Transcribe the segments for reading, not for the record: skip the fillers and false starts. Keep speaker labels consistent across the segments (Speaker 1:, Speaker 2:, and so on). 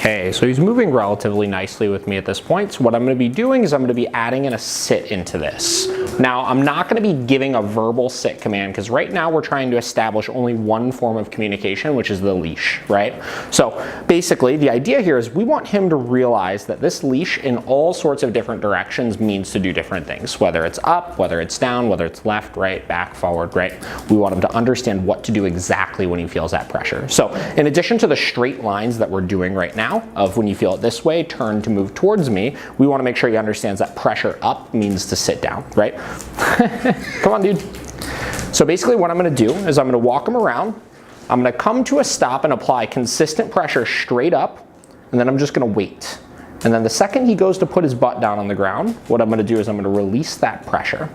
Speaker 1: Okay, so he's moving relatively nicely with me at this point. So what I'm going to be doing is I'm going to be adding in a sit into this. Now, I'm not going to be giving a verbal sit command because right now we're trying to establish only one form of communication, which is the leash, right? So basically, the idea here is we want him to realize that this leash in all sorts of different directions means to do different things, whether it's up, whether it's down, whether it's left, right, back, forward, right? We want him to understand what to do exactly when he feels that pressure. So in addition to the straight lines that we're doing right now, of when you feel it this way, turn to move towards me, we want to make sure he understands that pressure up means to sit down, right? Come on, dude. So basically what I'm going to do is I'm going to walk him around. I'm going to come to a stop and apply consistent pressure straight up, and then I'm just going to wait. And then the second he goes to put his butt down on the ground, what I'm going to do is I'm going to release that pressure.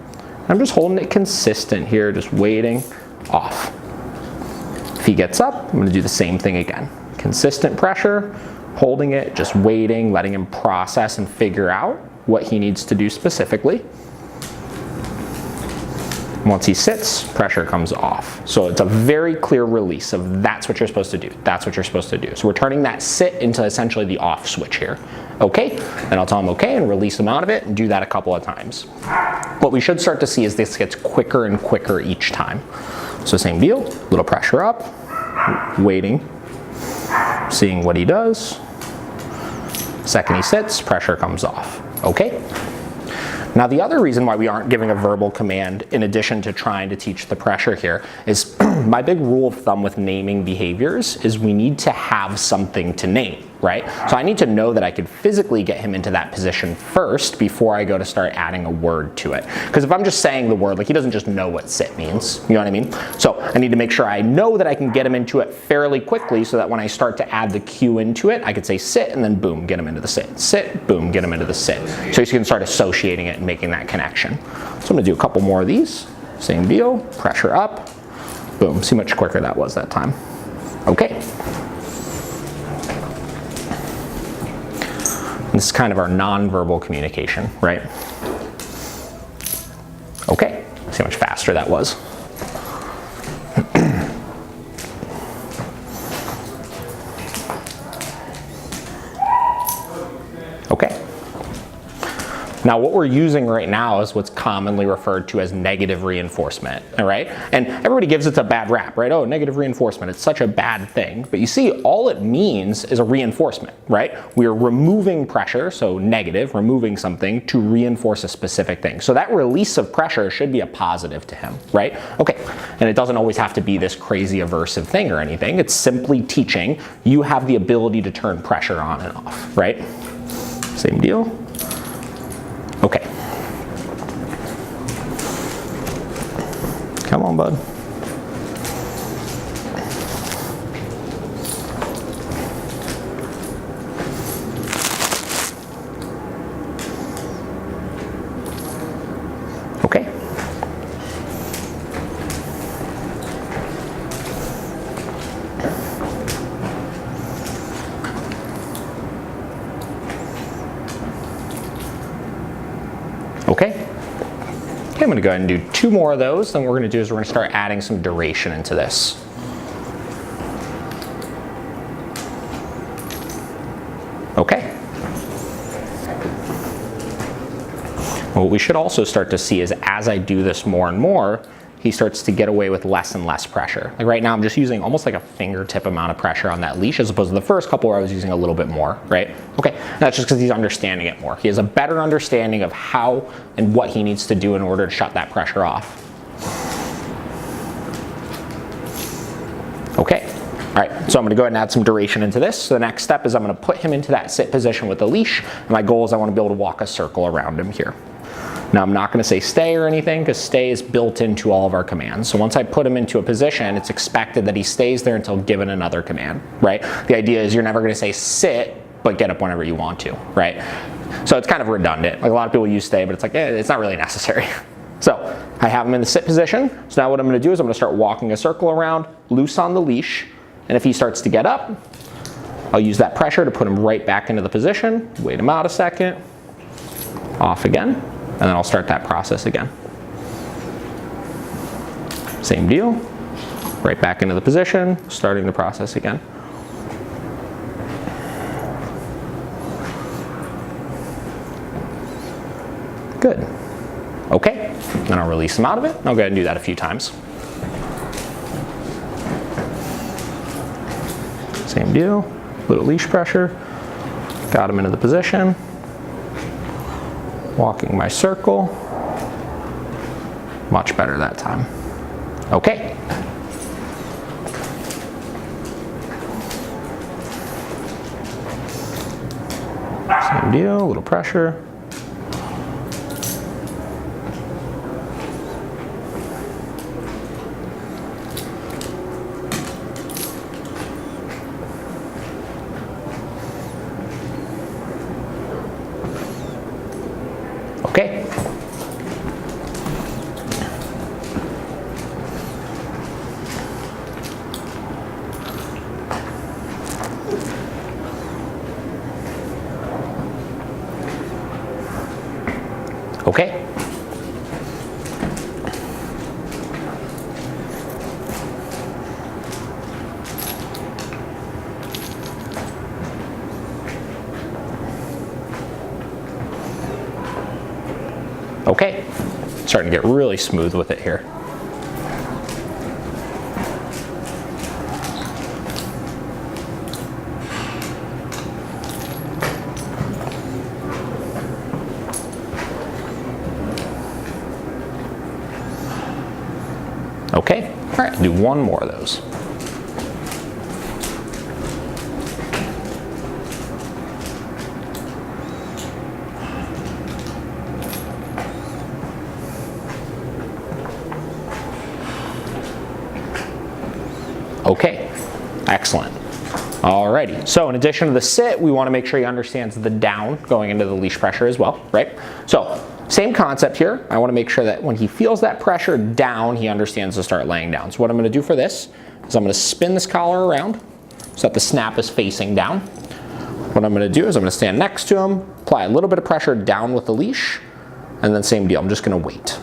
Speaker 1: I'm just holding it consistent here, just waiting, off. If he gets up, I'm going to do the same thing again. Consistent pressure, holding it, just waiting, letting him process and figure out what he needs to do specifically. Once he sits, pressure comes off. So it's a very clear release of that's what you're supposed to do. That's what you're supposed to do. So we're turning that sit into essentially the off switch here. Okay, and I'll tell him okay and release him out of it and do that a couple of times. What we should start to see is this gets quicker and quicker each time. So same deal, little pressure up, waiting, seeing what he does. Second he sits, pressure comes off. Okay? Now the other reason why we aren't giving a verbal command in addition to trying to teach the pressure here is my big rule of thumb with naming behaviors is we need to have something to name, right? So I need to know that I could physically get him into that position first before I go to start adding a word to it. Because if I'm just saying the word, like he doesn't just know what sit means, you know what I mean? So I need to make sure I know that I can get him into it fairly quickly so that when I start to add the cue into it, I could say sit and then boom, get him into the sit. Sit, boom, get him into the sit. So you can start associating it and making that connection. So I'm gonna do a couple more of these. Same deal, pressure up, boom. See how much quicker that was that time. Okay. This is kind of our non-verbal communication, right? Okay, see how much faster that was. Okay. Now what we're using right now is what's commonly referred to as negative reinforcement, all right? And everybody gives it a bad rap, right? Oh, negative reinforcement, it's such a bad thing. But you see, all it means is a reinforcement, right? We're removing pressure, so negative, removing something to reinforce a specific thing. So that release of pressure should be a positive to him, right? Okay, and it doesn't always have to be this crazy aversive thing or anything. It's simply teaching you have the ability to turn pressure on and off, right? Same deal. Okay. Come on, bud. Okay. Okay. I'm going to go ahead and do 2 more of those. Then what we're going to do is we're going to start adding some duration into this. Okay. What we should also start to see is as I do this more and more, he starts to get away with less and less pressure. Like right now I'm just using almost like a fingertip amount of pressure on that leash as opposed to the first couple where I was using a little bit more, right? Okay, and that's just because he's understanding it more. He has a better understanding of how and what he needs to do in order to shut that pressure off. Okay, all right, so I'm gonna go ahead and add some duration into this. So the next step is I'm gonna put him into that sit position with the leash. And my goal is I wanna be able to walk a circle around him here. Now I'm not going to say stay or anything because stay is built into all of our commands. So once I put him into a position, it's expected that he stays there until given another command, right? The idea is you're never going to say sit, but get up whenever you want to, right? So it's kind of redundant. Like a lot of people use stay, but it's like, it's not really necessary. So I have him in the sit position. So now what I'm going to do is I'm going to start walking a circle around, loose on the leash. And if he starts to get up, I'll use that pressure to put him right back into the position, wait him out a second, off again. And then I'll start that process again. Same deal, right back into the position, starting the process again. Okay, then I'll release him out of it. I'll go ahead and do that a few times. Same deal, little leash pressure. Got him into the position. Walking my circle. Much better that time. Okay. Same deal, a little pressure. Okay. Okay. Okay, starting to get really smooth with it here. Okay, all right, do one more of those. Okay, excellent. Alrighty, so in addition to the sit, we want to make sure he understands the down going into the leash pressure as well, right? So, same concept here. I want to make sure that when he feels that pressure down, he understands to start laying down. So what I'm going to do for this is I'm going to spin this collar around so that the snap is facing down. What I'm going to do is I'm going to stand next to him, apply a little bit of pressure down with the leash, and then same deal, I'm just going to wait.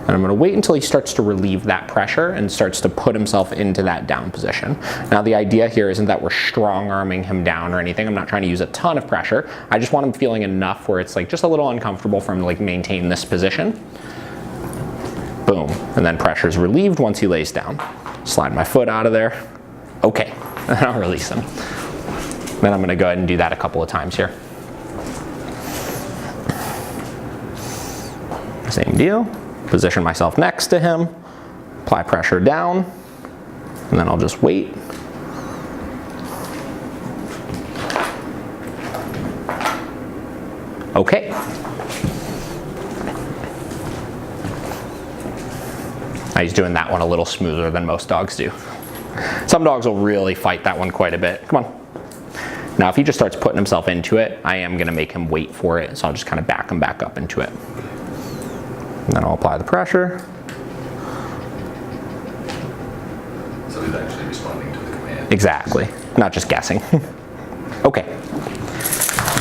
Speaker 1: And I'm going to wait until he starts to relieve that pressure and starts to put himself into that down position. Now the idea here isn't that we're strong arming him down or anything. I'm not trying to use a ton of pressure. I just want him feeling enough where it's like just a little uncomfortable for him to like maintain this position. Boom. And then pressure's relieved once he lays down. Slide my foot out of there. Okay. And I'll release him. Then I'm going to go ahead and do that a couple of times here. Same deal. Position myself next to him, apply pressure down, and then I'll just wait. Okay. He's doing that one a little smoother than most dogs do. Some dogs will really fight that one quite a bit. Come on. Now if he just starts putting himself into it, I am going to make him wait for it, so I'll just kind of back him back up into it. And then I'll apply the pressure.
Speaker 2: So he's actually responding to the command.
Speaker 1: Exactly, not just guessing. Okay.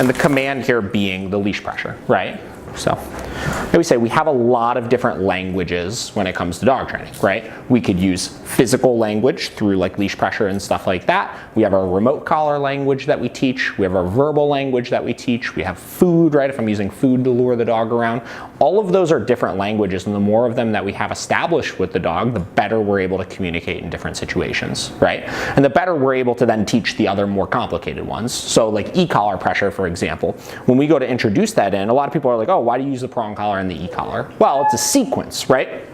Speaker 1: And the command here being the leash pressure, right? So, like we say, we have a lot of different languages when it comes to dog training, right? We could use physical language through like leash pressure and stuff like that. We have our remote collar language that we teach. We have our verbal language that we teach. We have food, right? If I'm using food to lure the dog around. All of those are different languages, and the more of them that we have established with the dog, the better we're able to communicate in different situations, right? And the better we're able to then teach the other more complicated ones. So like e-collar pressure, for example, when we go to introduce that in, a lot of people are like, oh, why do you use the prong collar and the e-collar? Well, it's a sequence, right?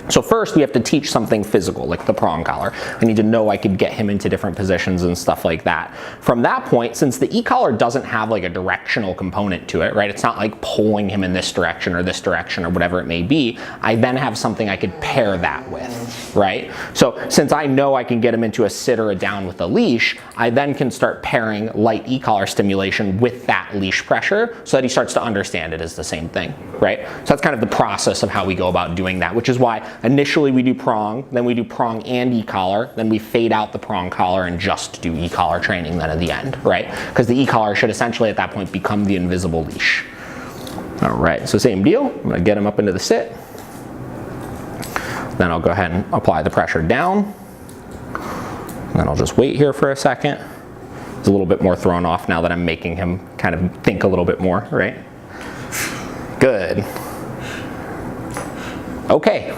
Speaker 1: So first we have to teach something physical, like the prong collar. I need to know I could get him into different positions and stuff like that. From that point, since the e-collar doesn't have like a directional component to it, right? It's not like pulling him in this direction or whatever it may be. I then have something I could pair that with, right? So since I know I can get him into a sit or a down with a leash, I then can start pairing light e-collar stimulation with that leash pressure so that he starts to understand it as the same thing, right? So that's kind of the process of how we go about doing that, which is why initially we do prong, then we do prong and e-collar, then we fade out the prong collar and just do e-collar training then at the end, right? Because the e-collar should essentially at that point become the invisible leash. All right, so same deal. I'm gonna get him up into the sit. Then I'll go ahead and apply the pressure down. And then I'll just wait here for a second. He's a little bit more thrown off now that I'm making him kind of think a little bit more, right? Good. Okay.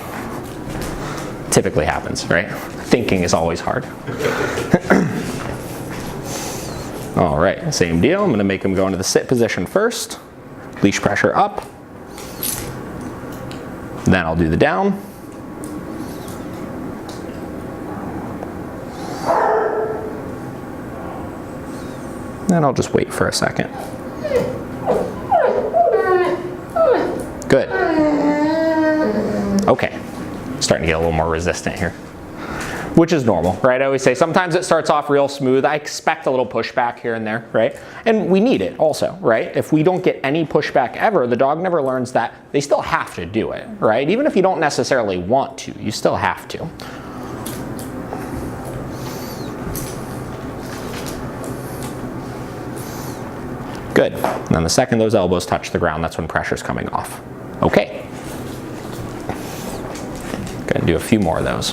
Speaker 1: Typically happens, right? Thinking is always hard. All right, same deal. I'm gonna make him go into the sit position first. Leash pressure up. Then I'll do the down. Then I'll just wait for a second. Good. Okay, starting to get a little more resistant here, which is normal, right? I always say sometimes it starts off real smooth. I expect a little pushback here and there, right? And we need it also, right? If we don't get any pushback ever, the dog never learns that they still have to do it, right? Even if you don't necessarily want to, you still have to. Good. And then the second those elbows touch the ground, that's when pressure's coming off. Okay. Gonna do a few more of those.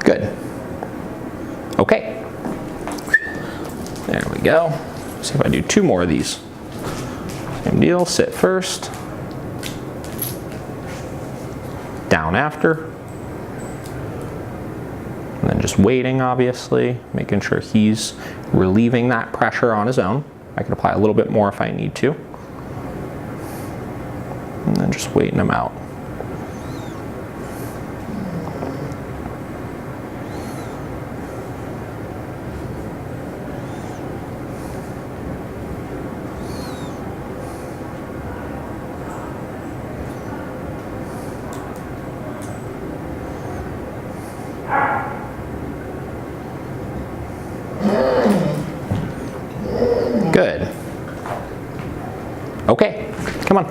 Speaker 1: Good. Okay. There we go. See if I do 2 more of these. Same deal, sit first. Down after. And then just waiting, obviously, making sure he's relieving that pressure on his own. I can apply a little bit more if I need to. And then just waiting him out. Good. Okay, come on.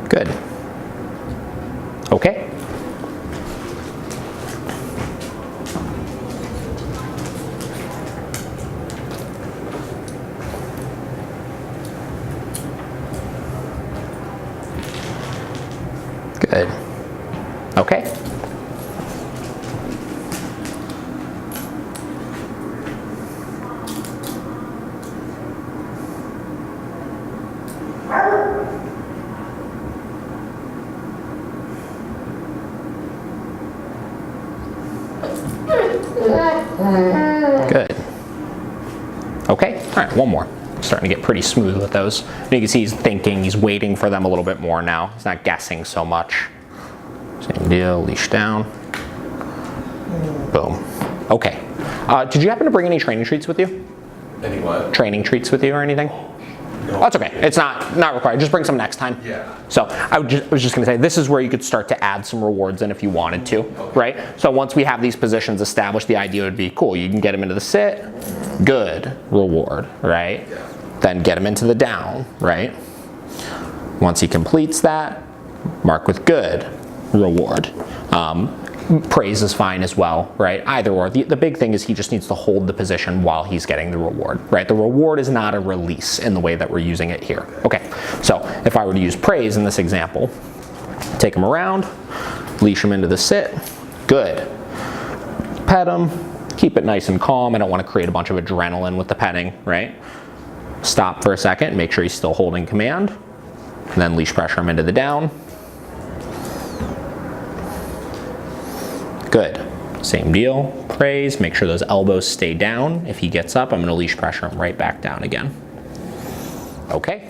Speaker 1: Good. Okay. Good. Okay. Good. Okay. All right, one more. Starting to get pretty smooth with those. And you can see he's thinking, he's waiting for them a little bit more now. He's not guessing so much. Same deal, leash down. Boom. Okay. Did you happen to bring any training treats with you?
Speaker 2: Any what?
Speaker 1: Training treats with you or anything?
Speaker 2: No.
Speaker 1: Oh, that's okay. It's not required. Just bring some next time.
Speaker 2: Yeah.
Speaker 1: So I was just going to say, this is where you could start to add some rewards in if you wanted to,
Speaker 2: Okay.
Speaker 1: right? So once we have these positions established, the idea would be, cool, you can get him into the sit, good, reward, right?
Speaker 2: Yeah.
Speaker 1: Then get him into the down, right? Once he completes that, mark with good, reward. Praise is fine as well, right? Either or. The big thing is he just needs to hold the position while he's getting the reward, right? The reward is not a release in the way that we're using it here. Okay, so if I were to use praise in this example, take him around, leash him into the sit, good. Pet him, keep it nice and calm. I don't want to create a bunch of adrenaline with the petting, right? Stop for a second, make sure he's still holding command, and then leash pressure him into the down. Good. Same deal, praise, make sure those elbows stay down. If he gets up, I'm going to leash pressure him right back down again. Okay.